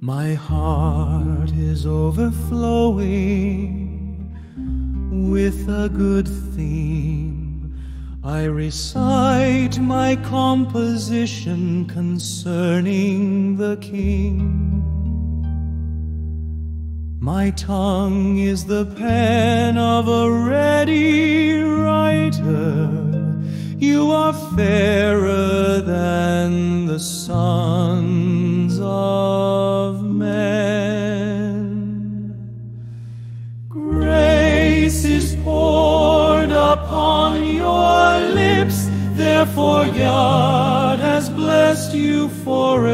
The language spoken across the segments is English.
My heart is overflowing with a good theme. I recite my composition concerning the King. My tongue is the pen of a ready writer. You are fairer than the sons of men. Grace is poured upon your lips, therefore God has blessed you forever.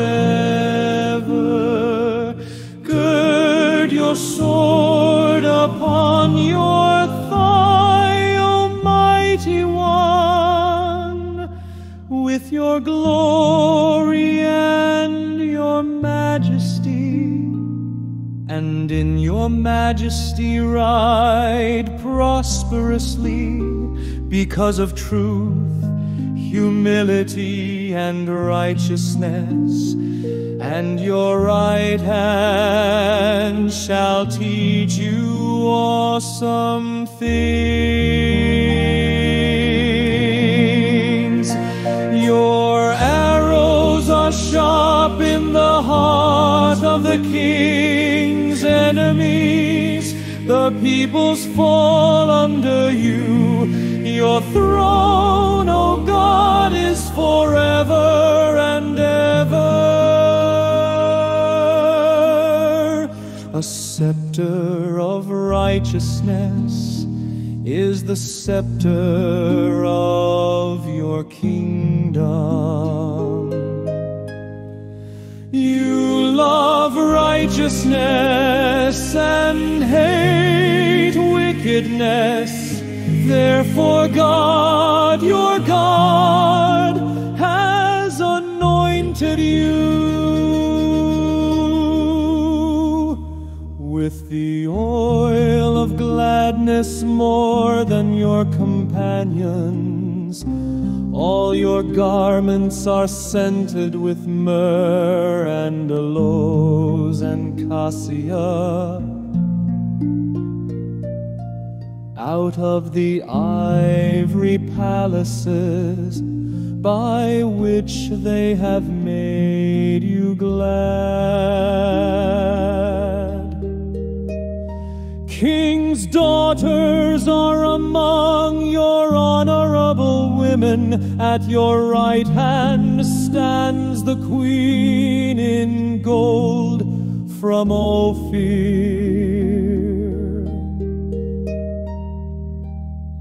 Gird your sword upon your thigh, O mighty one, with your glory and your majesty, and in your majesty ride prosperously, because of truth, humility, and righteousness. And your right hand shall teach you awesome things. Your arrows are sharp in the heart of the king's enemies. The peoples fall under you. Your throne, O God, is forever and ever. A scepter of righteousness is the scepter of your kingdom. You love righteousness and hate wickedness. Therefore God, your God, has anointed you with the oil of gladness more than your companions. All your garments are scented with myrrh and aloes and cassia. Out of the ivory palaces by which they have made you glad. King's daughters are among your honorable women. At your right hand stands the queen in gold from Ophir.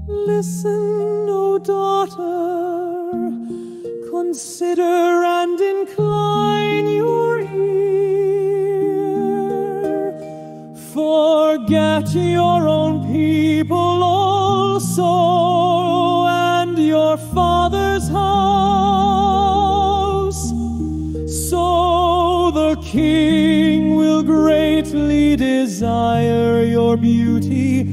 Listen, O daughter, consider and incline your ear. Forget your own people also, and your father's house. So the king will greatly desire your beauty,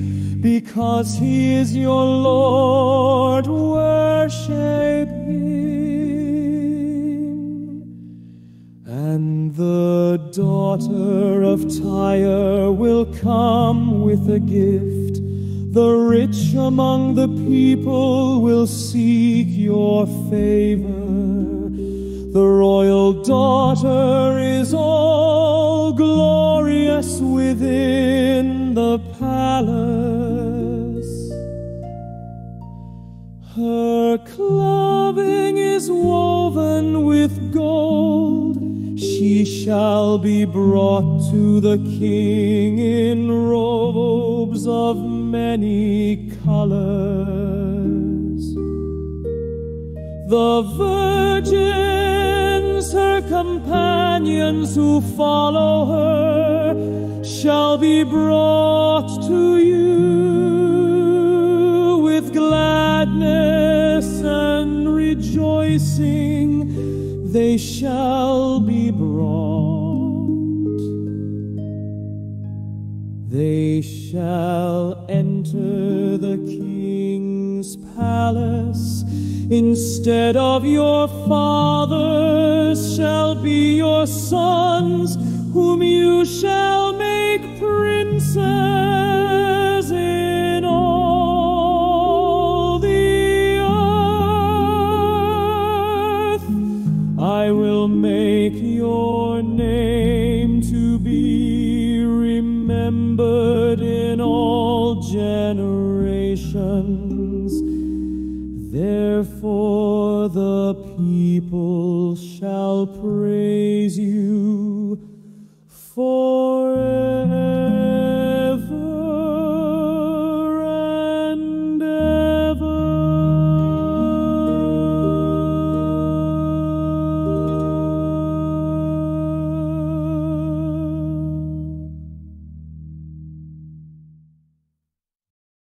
because he is your Lord. Worship him. And the daughter of Tyre will come with a gift. The rich among the people will seek your favor. The royal daughter is all glorious within the palace. Her clothing is woven with gold. She shall be brought to the king in robes of many colors. The virgins, her companions who follow her, shall be brought to you with gladness and rejoicing. They shall be brought. They shall enter the king's palace. Instead of your fathers shall be your sons, whom you shall make princes in all the earth. I will make your name to be remembered in all generations. Therefore the people shall praise you forever.